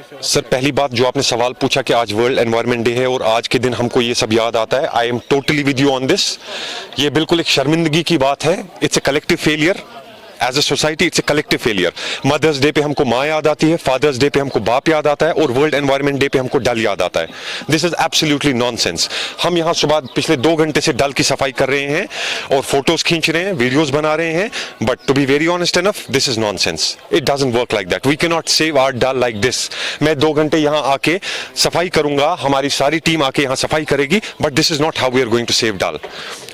Sir पहली बात जो आपने सवाल पूछा कि आज वर्ल्ड एनवायरनमेंट डे है और आज के दिन हमको ये सब याद आता है, I am totally with you on this. ये बिल्कुल एक शर्मिंदगी की बात है, it's a collective failure. As a society it's a collective failure. Mother's day पे हमको माँ याद आती है, फादर्स डे पे हमको बाप याद आता है और वर्ल्ड एनवायरनमेंट डे पे हमको डल याद आता है। This is absolutely nonsense. हम यहाँ सुबह पिछले 2 घंटे से डल की सफाई कर रहे हैं और फोटोज खींच रहे हैं, वीडियोज बना रहे हैं, but to be very honest enough this is nonsense. It doesn't work like that. We can not save our Dal like this. मैं 2 घंटे यहाँ आके सफाई करूंगा, हमारी सारी टीम आके यहाँ सफाई करेगी, but this is not how we are going to save Dal.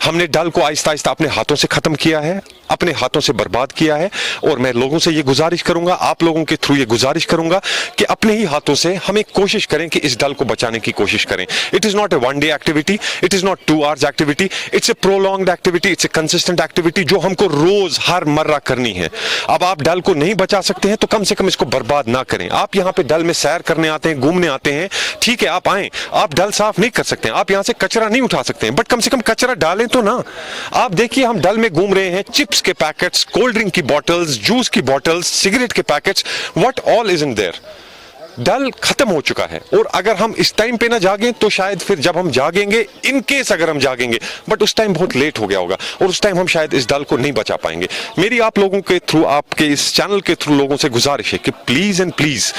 हमने डल को आहिस्ता आहिस्ता अपने हाथों से खत्म किया है, अपने हाथों से बर्बाद किया है और मैं लोगों से ये गुजारिश करूंगा, आप लोगों के थ्रू ये गुजारिश करूंगा कि अपने ही हाथों से हम एक कोशिश करें कि इस डल को बचाने की कोशिश करें। It is not a 1 day activity, it is not 2 hours activity, it's a prolonged activity, it's a consistent activity जो हमको रोज हर मर्रा करनी है। अब आप डल को नहीं बचा सकते हैं तो कम से कम इसको बर्बाद ना करें। आप यहाँ पे डल में सैर करने आते हैं, घूमने आते हैं, ठीक है आप आए, आप डल साफ नहीं कर सकते हैं, आप यहाँ से कचरा नहीं उठा सकते हैं, बट कम से कम कचरा डालें तो ना। आप देखिए हम डल में घूम रहे हैं, चिप्स के पैकेट्स, कोल्ड ड्रिंक की बॉटल्स, जूस की बॉटल्स, सिगरेट के packets, what all is in there. Dal खत्म हो चुका है और अगर हम इस टाइम पे ना जागें तो शायद फिर जब हम जागेंगे, इन केस अगर हम जागेंगे, बट उस टाइम बहुत लेट हो गया होगा और उस टाइम हम शायद इस डल को नहीं बचा पाएंगे। मेरी आप लोगों के थ्रू, आपके इस चैनल के थ्रू लोगों से गुजारिश है कि please and please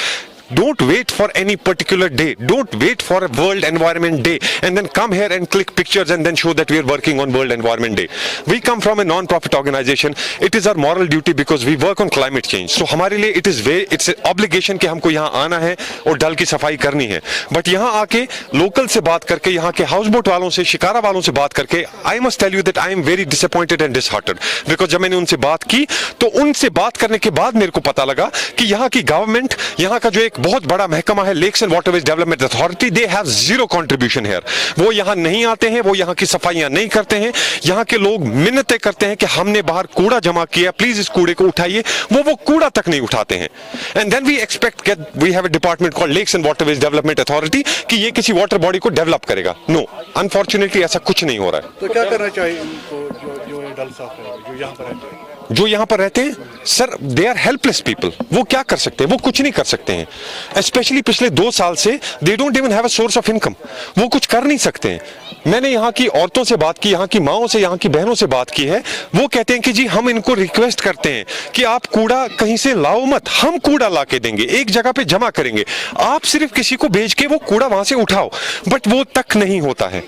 don't wait for any particular day, don't wait for a world environment day and then come here and click pictures and then show that we are working on world environment day. We come from a non-profit organization, it is our moral duty because we work on climate change, so हमारे लिए it's an obligation कि हमको यहाँ आना है और डल की सफाई करनी है। बट यहाँ आके लोकल से बात करके, यहाँ के हाउस बोट वालों से, शिकारा वालों से बात करके, I must tell you that I am very disappointed and disheartened because जब मैंने उनसे बात की तो उनसे बात करने के बाद मेरे को पता लगा कि यहाँ की गवर्नमेंट, यहाँ का जो एक बहुत बड़ा महकमा है lakes and waterways development authority, they have zero contribution here. वो यहाँ नहीं आते हैं, वो यहाँ की सफाइयां नहीं करते हैं। यहाँ के लोग मिन्नतें करते हैं कि हमने बाहर कूड़ा जमा किया, प्लीज इस कूड़े को उठाइए, वो कूड़ा तक नहीं उठाते हैं। And then we expect we have a department called lakes and waterways development authority कि ये किसी वाटर बॉडी को डेवलप करेगा। नो, अनफॉर्चुनेटली ऐसा कुछ नहीं हो रहा है। तो क्या करना चाहिए उनको जो डल साफ है, जो यहाँ पर रहते हैं sir, they are helpless people. वो क्या कर सकते हैं? वो कुछ नहीं कर सकते हैं। स्पेशली पिछले 2 साल से they don't even have a source of income. वो कुछ कर नहीं सकते हैं। मैंने यहाँ की औरतों से बात की, यहाँ की माओं से, यहाँ की बहनों से बात की है। वो कहते हैं कि जी हम इनको रिक्वेस्ट करते हैं कि आप कूड़ा कहीं से लाओ मत, हम कूड़ा ला के देंगे, एक जगह पे जमा करेंगे, आप सिर्फ किसी को भेज के वो कूड़ा वहां से उठाओ। बट वो तक नहीं होता है।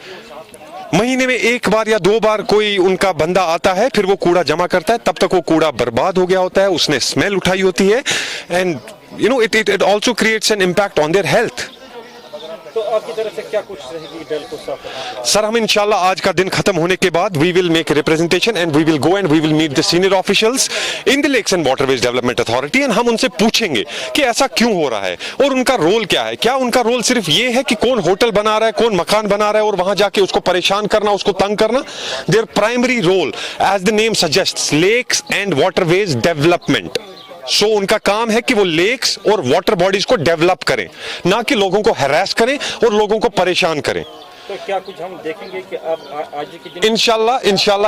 महीने में 1 बार या 2 बार कोई उनका बंदा आता है, फिर वो कूड़ा जमा करता है, तब तक वो कूड़ा बर्बाद हो गया होता है, उसने स्मेल उठाई होती है and you know it also creates an impact on their health. तो आपकी तरफ से क्या कुछ रहेगी डल को साफ करने? सर हम इंशाल्लाह आज का दिन खत्म होने के बाद we will make representation and we will go and we will meet the senior officials in the lakes and waterways development authority and हम उनसे पूछेंगे कि ऐसा क्यों हो रहा है और उनका रोल क्या है। क्या उनका रोल सिर्फ ये है कि कौन होटल बना रहा है, कौन मकान बना रहा है और वहां जाके उसको परेशान करना, उसको तंग करना? Their primary role as the name suggests lakes and waterways development. So उनका काम है कि वो लेक्स और वाटर बॉडीज को डेवलप करें, ना कि लोगों को हैरेस करें और लोगों को परेशान करें। तो क्या कुछ हम देखेंगे कि आप आज के दिन?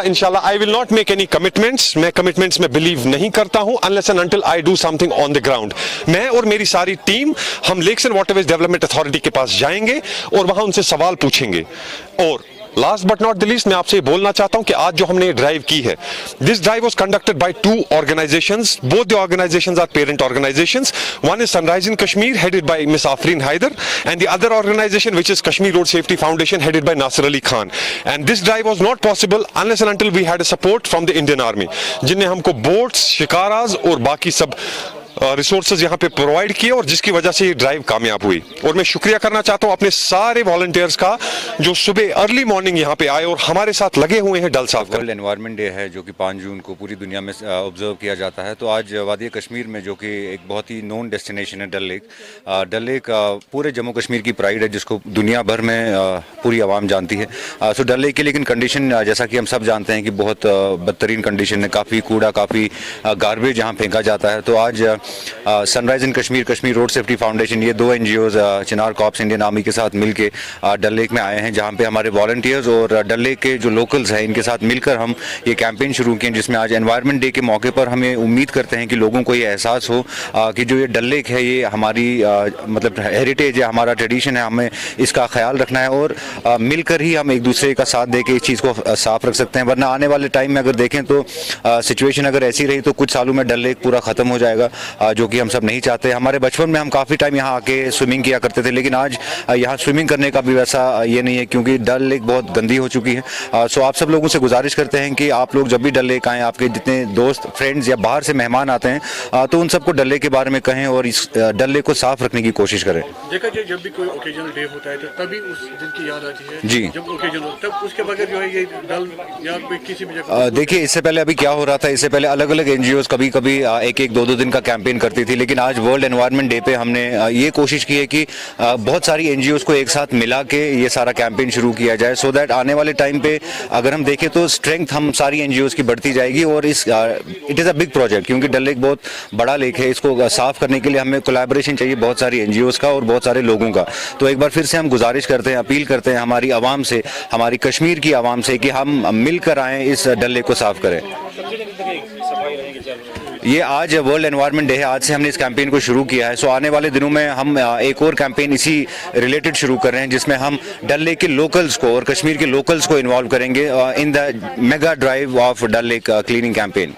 इंशाल्लाह I will not make any commitments. मैं कमिटमेंट्स में बिलीव नहीं करता हूं unless and until I do something on the ground. मैं और मेरी सारी टीम हम lakes and waterways development authority के पास जाएंगे और वहां उनसे सवाल पूछेंगे। और last but not the least मैं आपसे बोलना चाहता हूं कि आज जो हमने ड्राइव की है, this drive was conducted by 2 organisations. Both the organisations are parent organisations. One is Sunrise in Kashmir headed by miss Afreen Haider and the other organisation which is Kashmir road safety foundation headed by Nasir Ali Khan. And this drive was not possible unless and until we had a support from the Indian army, जिन्हें हमको boats, shikaras और बाकी सब resources यहाँ पे provide किए और जिसकी वजह से ये ड्राइव कामयाब हुई। और मैं शुक्रिया करना चाहता हूँ अपने सारे वॉलंटियर्स का जो सुबह अर्ली मॉर्निंग यहाँ पे आए और हमारे साथ लगे हुए हैं डल साफ। वर्ल्ड एनवायरनमेंट डे है जो कि 5 जून को पूरी दुनिया में ऑब्जर्व किया जाता है। तो आज वादी कश्मीर में जो कि एक बहुत ही नोन डेस्टिनेशन है डल लेक पूरे जम्मू कश्मीर की प्राइड है, जिसको दुनिया भर में पूरी आवाम जानती है। सो डल लेक की लेकिन कंडीशन जैसा कि हम सब जानते हैं कि बहुत बदतरीन कंडीशन है। काफ़ी कूड़ा, काफ़ी गार्बेज यहाँ फेंका जाता है। तो आज sunrise in Kashmir, Kashmir road safety foundation, ये 2 NGOs Chinar corps Indian army के साथ मिलके डल लेक में आए हैं, जहां पे हमारे वॉलंटियर्स और डल लेक के जो लोकल्स हैं इनके साथ मिलकर हम ये कैंपेन शुरू किए, जिसमें आज एनवायरनमेंट डे के मौके पर हमें उम्मीद करते हैं कि लोगों को ये एहसास हो कि जो ये डल लेक है ये हमारी मतलब हेरिटेज है, हमारा ट्रेडिशन है, हमें इसका ख्याल रखना है और मिलकर ही हम एक दूसरे का साथ दे के इस चीज़ को साफ रख सकते हैं। वरना आने वाले टाइम में अगर देखें तो सिचुएशन अगर ऐसी रही तो कुछ सालों में डल लेक पूरा ख़त्म हो जाएगा, जो कि हम सब नहीं चाहते। हमारे बचपन में हम काफ़ी टाइम यहाँ आके स्विमिंग किया करते थे, लेकिन आज यहाँ स्विमिंग करने का भी वैसा ये नहीं है, क्योंकि डल लेक बहुत गंदी हो चुकी है। सो आप सब लोगों से गुजारिश करते हैं कि आप लोग जब भी डल लेक आएँ, आपके जितने दोस्त फ्रेंड्स या बाहर से मेहमान आते हैं तो उन सबको डल लेक के बारे में कहें और इस डल लेक को साफ रखने की कोशिश करें। देखा जाए जब भी कोई ओकेजनल डे होता है तो तभी उस दिन की याद आती है जी। जब ओकेजन हो तब उसके बगैर जो है ये डल या कोई किसी भी जगह देखिए, इससे पहले अभी क्या हो रहा था, इससे पहले अलग अलग NGOs कभी कभी एक एक 2 दिन का कैंपेन करती थी, लेकिन आज वर्ल्ड एनवायरनमेंट डे पे हमने ये कोशिश की है कि बहुत सारी NGOs को एक साथ मिला के ये सारा कैंपेन शुरू किया जाए, सो दैट आने वाले टाइम पे अगर हम देखें तो स्ट्रेंथ हम सारी NGOs की बढ़ती जाएगी। और इस it is a big project, क्योंकि डल लेक बहुत बड़ा लेक है, इसको साफ करने के लिए हमें कोलैबोरेशन चाहिए बहुत सारी NGOs का और बहुत सारे लोगों का। तो एक बार फिर से हम गुजारिश करते हैं, अपील करते हैं हमारी आवाम से, हमारी कश्मीर की आवाम से कि हम मिलकर आएँ, इस डल लेक को साफ करें। ये आज वर्ल्ड एनवायरनमेंट डे है, आज से हमने इस कैंपेन को शुरू किया है। सो आने वाले दिनों में हम एक और कैंपेन इसी रिलेटेड शुरू कर रहे हैं, जिसमें हम डल लेक के लोकल्स को और कश्मीर के लोकल्स को इन्वॉल्व करेंगे in the mega drive of Dal lake cleaning campaign.